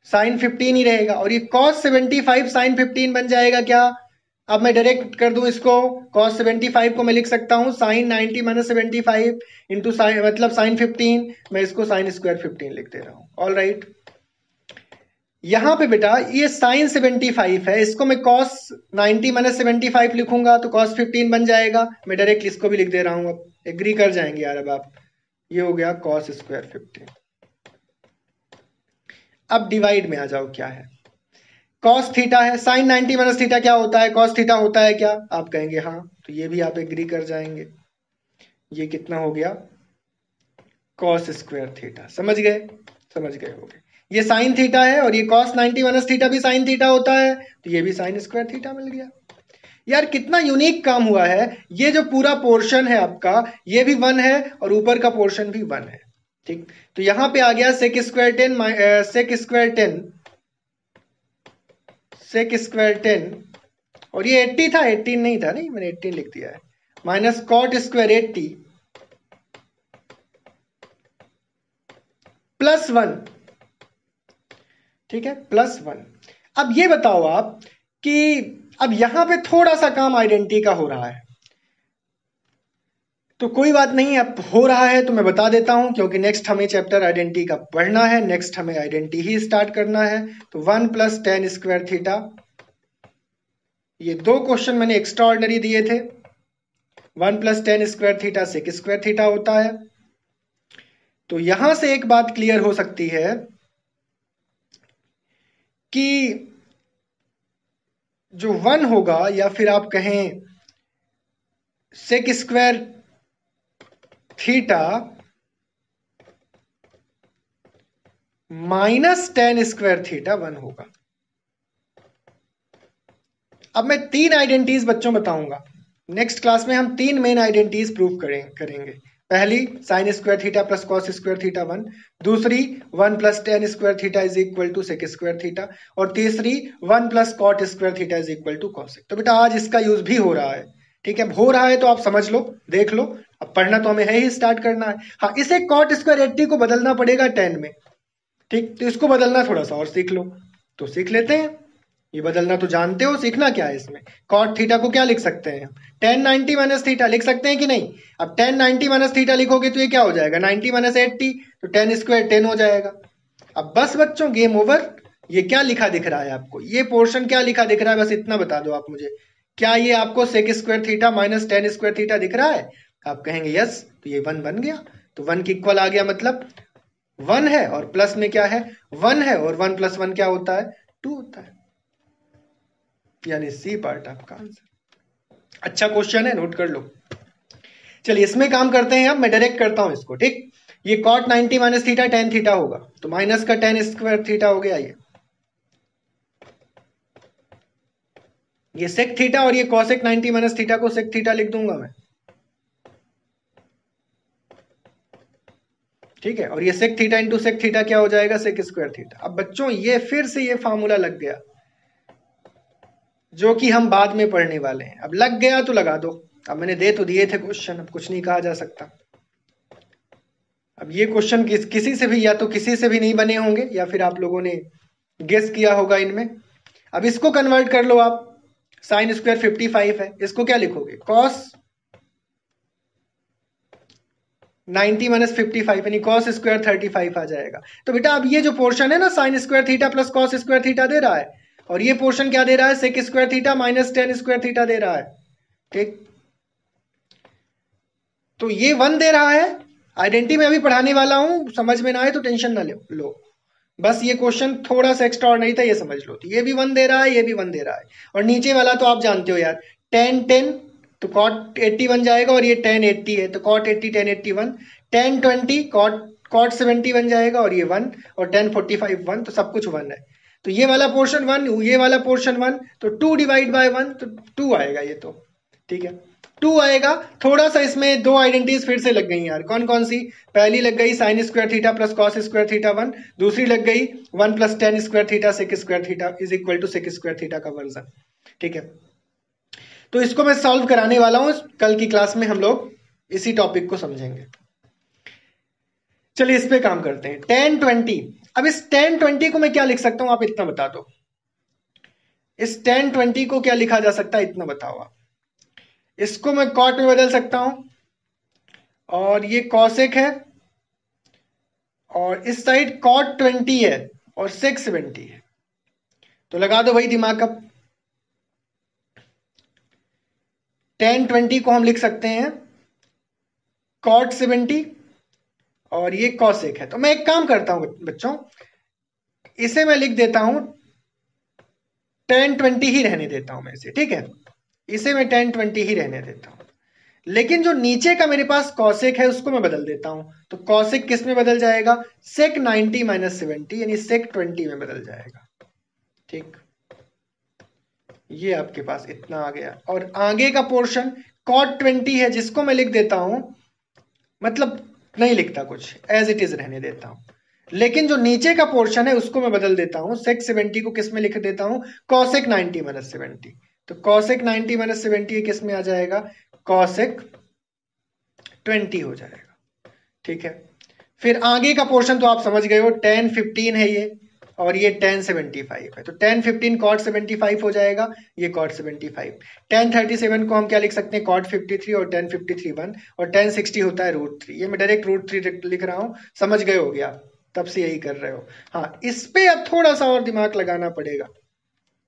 S1: साइन 15 ही रहेगा, और ये कॉस 75 साइन 15 बन जाएगा क्या। अब मैं डायरेक्ट कर दूं इसको, कॉस 75 को मैं लिख सकता हूं साइन 90 माइनस 75 इंटू साइन, मतलब साइन 15, मैं इसको साइन स्क्वायर 15 लिख दे रहा हूं, ऑल राइट। यहां पे बेटा ये साइन 75 है, इसको मैं कॉस 90 माइनस 75 लिखूंगा तो कॉस 15 बन जाएगा, मैं डायरेक्ट इसको भी लिख दे रहा हूं, अब एग्री कर जाएंगे यार अब आप, ये हो गया कॉस स्क्वायर 15। अब डिवाइड में आ जाओ, क्या है, कॉस थीटा है, साइन 90 माइनस थीटा क्या होता है, कॉस थीटा होता है क्या, आप कहेंगे हाँ, तो ये भी आप एग्री कर जाएंगे, ये कितना हो गया, कॉस स्क्वायर थीटा, समझ गए, समझ गए होंगे, ये साइन थीटा है, और ये कॉस 90 माइनस थीटा भी साइन थीटा होता है, तो ये भी साइन स्क्वायर थीटा मिल गया। यार कितना यूनिक काम हुआ है, ये जो पूरा पोर्शन है आपका ये भी 1 है, और ऊपर का पोर्शन भी 1 है, ठीक, तो यहां पे आ गया sec square 10 sec square 10 sec square 10, और ये 80 था, 18 नहीं था, नहीं मैंने 18 लिख दिया है, माइनस कॉट स्क्वायर 80 प्लस 1, ठीक है, प्लस 1। अब ये बताओ आप कि अब यहां पे थोड़ा सा काम आइडेंटिटी का हो रहा है, तो कोई बात नहीं, अब हो रहा है तो मैं बता देता हूं, क्योंकि नेक्स्ट हमें चैप्टर आइडेंटिटी का पढ़ना है, नेक्स्ट हमें आइडेंटिटी ही स्टार्ट करना है। तो 1 प्लस टेन स्क्वायर थीटा, ये दो क्वेश्चन मैंने एक्स्ट्रा ऑर्डिनरी दिए थे, 1 plus tan square theta sec square theta होता है। तो यहां से एक बात क्लियर हो सकती है कि जो 1 होगा, या फिर आप कहें sec square theta minus tan square theta 1 होगा। अब मैं 3 आइडेंटिटीज बच्चों बताऊंगा, नेक्स्ट क्लास में हम 3 मेन आइडेंटिटीज प्रूव करेंगे, पहली sine square theta plus cos square theta 1, दूसरी 1 plus tan square theta is equal to sec square theta, और तीसरी 1 plus cot square theta is equal to cosec. तो बेटा आज इसका यूज भी हो रहा है, ठीक है, हो रहा है तो आप समझ लो, देख लो, अब पढ़ना तो हमें है ही, स्टार्ट करना है। हाँ, इसे कॉट स्क्वायर 80 को बदलना पड़ेगा 10 में, ठीक, तो इसको बदलना थोड़ा सा और सीख लो, तो सीख लेते हैं। ये बदलना तो जानते हो, सीखना क्या है इसमें। कॉट थीटा को क्या लिख सकते हैं, टेन 90 माइनस थीटा लिख सकते हैं कि नहीं। अब टेन 90 माइनस थीटा लिखोगे तो ये क्या हो जाएगा, 90 माइनस 80, तो टेन स्क्वायर 10 हो जाएगा। अब बस बच्चों गेम ओवर। ये क्या लिखा दिख रहा है आपको, ये पोर्शन क्या लिखा दिख रहा है, बस इतना बता दो आप मुझे। क्या ये आपको sec square theta minus tan square theta दिख रहा है। आप कहेंगे यस, तो ये 1 बन गया, तो 1 की इक्वल आ गया, मतलब 1 है और प्लस में क्या है 1 है, और 1 प्लस 1 क्या होता है 2 होता है, यानी सी पार्ट आपका आंसर। अच्छा क्वेश्चन है, नोट कर लो। चलिए इसमें काम करते हैं, अब मैं डायरेक्ट करता हूं इसको, ठीक। ये cot 90 minus theta tan theta होगा, तो माइनस का टेन स्क्वायर थीटा हो गया ये सेक थीटा, और ये कॉसेक 90 माइनस थीटा को सेक थीटा लिख दूंगा मैं, ठीक है, और ये sec theta into sec theta क्या हो जाएगा सेक स्क्वायर थीटा। अब बच्चों ये फिर से ये फार्मूला लग गया, जो कि हम बाद में पढ़ने वाले हैं। अब लग गया तो लगा दो, अब मैंने दे तो दिए थे क्वेश्चन, अब कुछ नहीं कहा जा सकता। अब ये क्वेश्चन किसी से भी, या तो किसी से भी नहीं बने होंगे, या फिर आप लोगों ने गेस किया होगा इनमें। अब इसको कन्वर्ट कर लो आप, साइन स्क्वायर 55 है, इसको क्या लिखोगे कॉस 90 माइनस 55, यानी कॉस स्क्वायर 35 आ जाएगा। तो बेटा अब ये जो पोर्शन है ना, sine square theta plus cos square theta दे रहा है, और ये पोर्शन क्या दे रहा है sec square theta minus tan square theta दे रहा है, ठीक। तो ये 1 दे रहा है, आइडेंटिटी में अभी पढ़ाने वाला हूं, समझ में ना आए तो टेंशन ना लो, बस ये क्वेश्चन थोड़ा सा एक्स्ट्रा और नहीं था, ये समझ लो। तो ये भी 1 दे रहा है, ये भी 1 दे रहा है, और नीचे वाला तो आप जानते हो यार, टेन 10, तो कॉट 80 बन जाएगा, और ये टेन 80 है, तो कॉट 80 10 81, टेन 20 कॉट कॉट 70 बन जाएगा, और ये 1, और टेन 45 1, तो सब कुछ 1 है। तो ये वाला पोर्शन 1, ये वाला पोर्शन 1, तो 2 डिवाइड बाय 1, तो 2 आएगा ये, तो ठीक है 2 आएगा। थोड़ा सा इसमें दो आइडेंटिटीज फिर से लग गई यार, कौन कौन सी, पहली लग गई sine square theta plus cos square theta 1, दूसरी लग गई 1 plus tan square theta sec square theta is equal to sec square theta का वर्जन, ठीक है। तो इसको मैं सॉल्व कराने वाला हूं, कल की क्लास में हम लोग इसी टॉपिक को समझेंगे। चलिए इस पे काम करते हैं, टेन 20। अब इस टेन 20 को मैं क्या लिख सकता हूं, आप इतना बता दो, इस टेन 20 को क्या लिखा जा सकता है, इतना बताओ आप। इसको मैं कॉट में बदल सकता हूं, और ये कॉसेक है, और इस साइड कॉट 20 है, और सेक 70 है, तो लगा दो भाई दिमाग। अब टेन 20 को हम लिख सकते हैं कॉट 70, और ये कॉसेक है। तो मैं एक काम करता हूं बच्चों, इसे मैं लिख देता हूं टेन 20 ही रहने देता हूं मैं इसे, ठीक है, इसे मैं टेन 20 ही रहने देता हूं, लेकिन जो नीचे का मेरे पास कॉसेक है उसको मैं बदल देता हूं। तो कॉसेक किस में बदल जाएगा, सेक 90 माइनस 70, यानी सेक 20 में बदल जाएगा, ठीक। ये आपके पास इतना आ गया, और आगे का पोर्शन कॉट 20 है, जिसको मैं लिख देता हूं, मतलब नहीं लिखता कुछ, एज इट इज रहने देता हूं, लेकिन जो नीचे का पोर्शन है उसको मैं बदल देता हूं, सेक 70 को किस में लिख देता हूं, कॉसेक 90 माइनस 70। तो कॉसेक 90 माइनस 70 किस में आ जाएगा, कॉसेक 20 हो जाएगा, ठीक है। फिर आगे का पोर्शन तो आप समझ गए हो, टेन 15 है ये, और ये टेन 75 है, तो टेन 15 कॉट 75 हो जाएगा, ये कॉट 75। टेन 37 को हम क्या लिख सकते हैं, कॉट 53, और टेन 53 1, और टेन 60 होता है √3। ये मैं डायरेक्ट √3 लिख रहा हूं, समझ गए हो गया, तब से यही कर रहे हो। हाँ, इस पे अब थोड़ा सा और दिमाग लगाना पड़ेगा,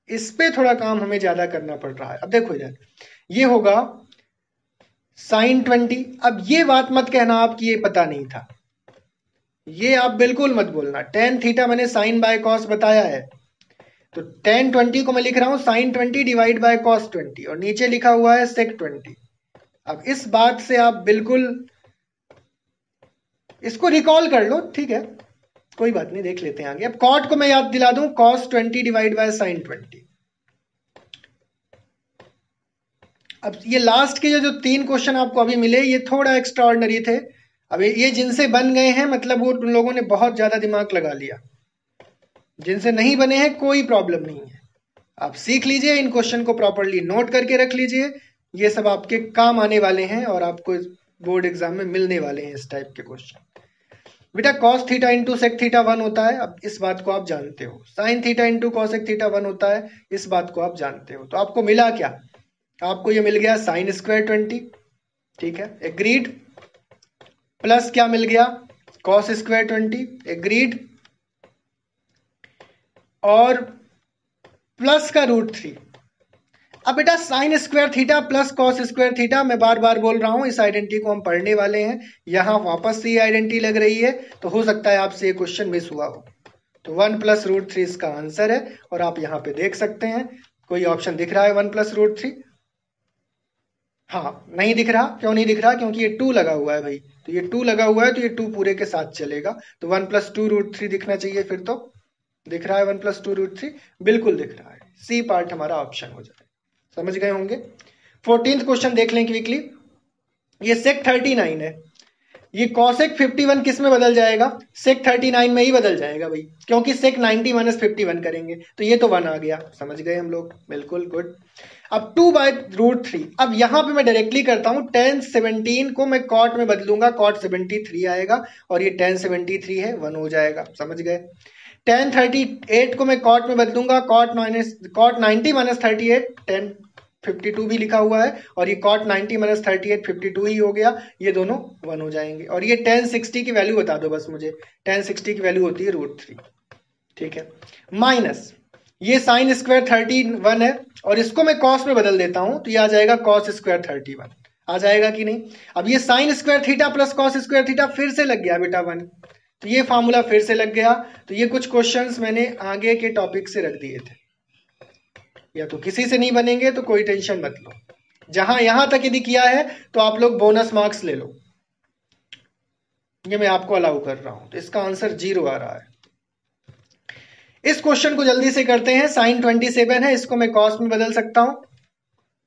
S1: इस पे थोड़ा काम हमें ज्यादा करना पड़ रहा है। अब देखो इधर, ये होगा साइन 20। अब ये बात मत कहना आपकी ये पता नहीं था, ये आप बिल्कुल मत बोलना, टेन थीटा मैंने साइन बाय कॉस बताया है, तो टेन 20 को मैं लिख रहा हूं साइन 20 डिवाइड बाय कॉस 20, और नीचे लिखा हुआ है सेक 20। अब इस बात से आप बिल्कुल इसको रिकॉल कर लो, ठीक है, कोई बात नहीं, देख लेते हैं आगे। अब कॉट को मैं याद दिला दूं, कॉस 20 डिवाइड बाय साइन 20, अब ये लास्ट के जो 3 क्वेश्चन आपको अभी मिले ये थोड़ा एक्स्ट्रा ऑर्डिनरी थे। अब ये जिनसे बन गए हैं मतलब वो उन लोगों ने बहुत ज्यादा दिमाग लगा लिया, जिनसे नहीं बने हैं कोई प्रॉब्लम नहीं है। आप सीख लीजिए, इन क्वेश्चन को प्रॉपरली नोट करके रख लीजिए, ये सब आपके काम आने वाले हैं और आपको बोर्ड एग्जाम में मिलने वाले हैं इस टाइप के क्वेश्चन। बेटा cos theta into sec theta 1 होता है, अब इस बात को आप जानते हो। Sine theta into cosec theta 1 होता है, इस बात को आप जानते हो। तो आपको मिला क्या? आपको ये मिल गया साइन स्क्वायर 20, ठीक है, एग्रीड। प्लस क्या मिल गया? Cos square 20, agreed. और प्लस का √3। अब बेटा sign square theta plus cos square theta, मैं बार बार बोल रहा हूं इस आइडेंटिटी को हम पढ़ने वाले हैं। यहां वापस से ये आइडेंटिटी लग रही है, तो हो सकता है आपसे ये क्वेश्चन मिस हुआ हो। तो 1 + √3 इसका आंसर है। और आप यहां पे देख सकते हैं, कोई ऑप्शन दिख रहा है 1 + √3? हाँ, नहीं दिख रहा। क्यों नहीं दिख रहा? क्योंकि ये 2 लगा हुआ है भाई। तो ये 2 लगा हुआ है तो ये 2 पूरे के साथ चलेगा। तो 1 + 2√3 दिखना चाहिए। फिर तो दिख रहा है 1 + 2√3, बिल्कुल दिख रहा है। सी पार्ट हमारा ऑप्शन हो जाए। समझ गए होंगे। 14th क्वेश्चन देख लें क्विकली। ये सेक 39 है, ये कॉसेक 51 किस में बदल जाएगा? सेक 39 में ही बदल जाएगा भाई, क्योंकि सेक 90 - 51 करेंगे तो ये तो 1 आ गया। समझ गए हम लोग, बिल्कुल गुड। अब 2/√3। अब यहां पे मैं डायरेक्टली करता हूं, tan 17 को मैं कॉट में बदलूंगा, कॉट 73 आएगा और ये tan 73 है, 1 हो जाएगा। समझ गए। tan 38 को मैं कॉट में बदलूंगा, कॉट 90 - 38, tan 52 भी लिखा हुआ है और ये कॉट 90 - 38 52 ही हो गया। ये दोनों 1 हो जाएंगे। और ये tan 60 की वैल्यू बता दो बस मुझे। tan 60 की वैल्यू होती है √3, ठीक है। माइनस ये साइन स्क्वायर 31 है और इसको मैं कॉस में बदल देता हूं, तो ये आ जाएगा कॉस स्क्वायर 31। आ जाएगा कि नहीं? अब ये sign square theta plus cos square theta फिर से लग गया बेटा 1, तो ये फार्मूला फिर से लग गया। तो ये कुछ क्वेश्चंस मैंने आगे के टॉपिक से रख दिए थे, या तो किसी से नहीं बनेंगे तो कोई टेंशन मत लो। जहां यहां तक यदि किया है तो आप लोग बोनस मार्क्स ले लो, ये मैं आपको अलाउ कर रहा हूं। तो इसका आंसर 0 आ रहा है। इस क्वेश्चन को जल्दी से करते हैं। साइन 27 है, इसको मैं कॉस में बदल सकता हूं,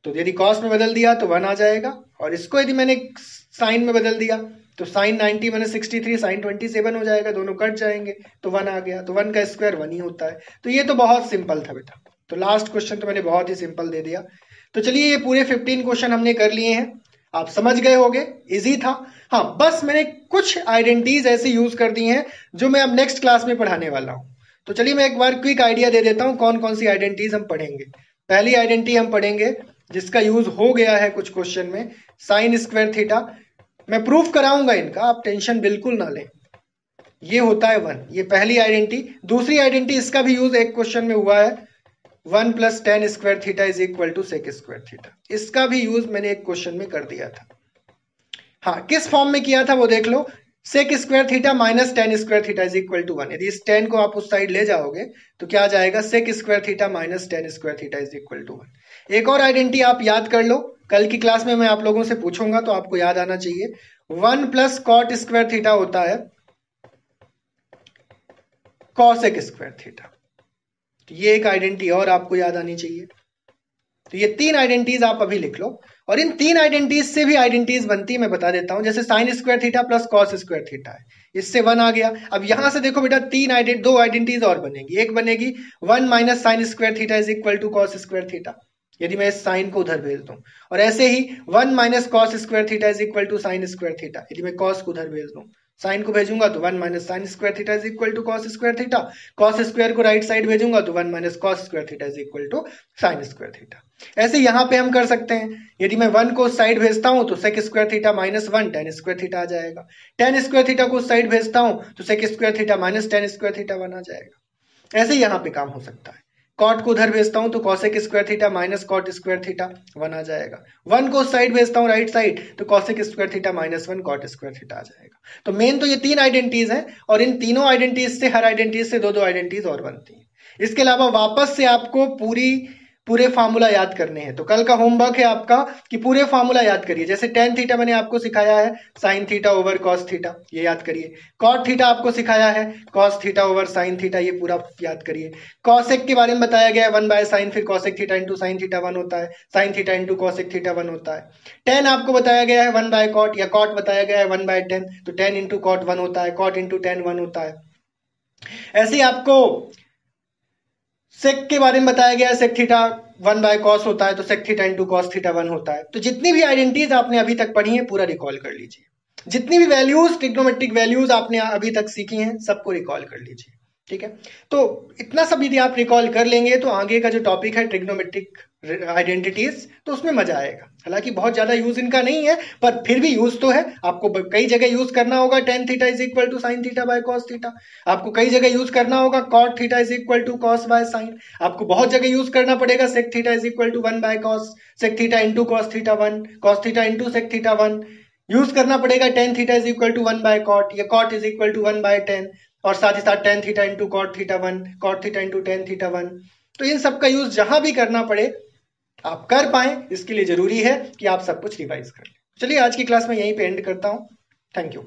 S1: तो यदि कॉस में बदल दिया तो 1 आ जाएगा। और इसको यदि मैंने साइन में बदल दिया तो साइन 90 - 63 साइन 27 हो जाएगा, दोनों कट जाएंगे तो 1 आ गया। तो 1 का स्क्वायर 1 ही होता है। तो ये तो बहुत सिंपल था बेटा। तो लास्ट क्वेश्चन तो मैंने बहुत ही सिंपल दे दिया। तो चलिए ये पूरे 15 क्वेश्चन हमने कर लिए हैं, आप समझ गए होंगे, इजी था। हाँ, बस मैंने कुछ आइडेंटिटीज ऐसे यूज कर दी हैं जो मैं अब नेक्स्ट क्लास में पढ़ाने वाला हूं। तो चलिए मैं एक बार क्विक आइडिया दे देता हूं कौन कौन सी आइडेंटिटीज हम पढ़ेंगे। पहली आइडेंटिटी हम पढ़ेंगे जिसका यूज हो गया है कुछ क्वेश्चन में, साइन स्क्वायर थीटा। मैं प्रूफ कराऊंगा इनका, आप टेंशन बिल्कुल ना लें। ये होता है 1, ये पहली आइडेंटिटी। दूसरी आइडेंटिटी, इसका भी यूज एक क्वेश्चन में हुआ है, 1 + tan square theta is equal to sec square theta. इसका भी यूज मैंने एक क्वेश्चन में कर दिया था। हाँ, किस फॉर्म में किया था वो देख लो। Sec square theta minus tan square theta is equal to 1। यदि इस tan को आप उस साइड ले जाओगे तो क्या आ जाएगा? Sec square theta minus tan square theta is equal to 1। एक और आइडेंटिटी आप याद कर लो, कल की क्लास में मैं आप लोगों से पूछूंगा तो आपको याद आना चाहिए। 1 + cot स्क्वायर थीटा होता है कॉसेक स्क्वायर थीटा। ये एक आइडेंटिटी और आपको याद आनी चाहिए। तो ये 3 आइडेंटिटीज आप अभी लिख लो। और इन 3 आइडेंटिटीज से भी आइडेंटिटीज बनती है, मैं बता देता हूं। जैसे sign square theta plus cos square theta है, इससे 1 आ गया। अब यहां से देखो बेटा, 2 आइडेंटिटीज और बनेगी। एक बनेगी 1 - sine square theta is equal to cos square theta, यदि मैं इस साइन को उधर भेज दूं। और ऐसे ही 1 - cos square theta is equal to sine square theta, यदि मैं कॉस को उधर भेज दूं। साइन को भेजूंगा तो 1 - sine square theta is equal to cos square theta. Cos square को राइट साइड भेजूंगा तो 1 - cos square theta is equal to sine square theta. ऐसे यहां पे हम कर सकते हैं। यदि मैं 1 को साइड भेजता हूं तो sec square theta minus 1 tan square theta आ जाएगा। tan स्क्वायर थीटा को साइड भेजता हूं तो sec square theta minus tan square theta 1 आ जाएगा। ऐसे यहां पे काम हो सकता है। कॉट को उधर भेजता हूं तो cosec square theta minus cot square theta 1 आ जाएगा। 1 को साइड भेजता हूं राइट साइड तो कॉसेक स्क्वायर थीटा माइनस 1 कॉट स्क्वायर थीटा आ जाएगा। तो मेन तो ये 3 आइडेंटिटीज हैं और इन तीनों आइडेंटिटीज से, हर आइडेंटिटीज से 2 आइडेंटिटीज और बनती हैं। इसके अलावा वापस से आपको पूरे फार्मूला याद करने हैं। तो कल का होमवर्क है आपका कि पूरे फार्मूला याद करिए। जैसे टेन थीटा मैंने आपको सिखाया है sine theta over cos theta, ये याद करिए। कॉट थीटा आपको सिखाया है cos theta over sine theta, ये पूरा याद करिए। कॉसेक के बारे में बताया गया है 1/sin, फिर cosec theta into sine theta 1 होता है, sine theta into cosec theta 1 होता है। टेन आपको बताया गया है 1/cot, या कॉट बताया गया है 1/10, तो टेन इंटू कॉट 1 होता है, कॉट इंटू टेन 1 होता है। ऐसे ही आपको सेक के बारे में बताया गया है सेक थीटा 1/cos होता है, तो sec theta into cos theta 1 होता है। तो जितनी भी आइडेंटिटीज आपने अभी तक पढ़ी है पूरा रिकॉल कर लीजिए। जितनी भी वैल्यूज ट्रिग्नोमेट्रिक वैल्यूज आपने अभी तक सीखी हैं सबको रिकॉल कर लीजिए। ठीक है, तो इतना सब यदि आप रिकॉल कर लेंगे तो आगे का जो टॉपिक है ट्रिग्नोमेट्रिक आइडेंटिटीज, तो उसमें मजा आएगा। हालांकि बहुत ज्यादा यूज इनका नहीं है, पर फिर भी यूज तो है। आपको कई जगह यूज करना होगा tan theta is equal to sine theta by cos theta, आपको कई जगह यूज करना होगा cot theta is equal to cos by sine, आपको बहुत जगह यूज करना पड़ेगा sec theta is equal to 1/cos, sec theta into cos theta 1, cos theta into sec theta 1, use करना पड़ेगा tan theta is equal to 1/cot, या cot is equal to 1/10, और साथ ही साथ tan theta into cot theta 1, cot theta into tan theta 1। तो इन सब का यूज जहां भी करना पड़े आप कर पाए, इसके लिए जरूरी है कि आप सब कुछ रिवाइज कर लें। चलिए आज की क्लास में यहीं पे एंड करता हूं। Thank you.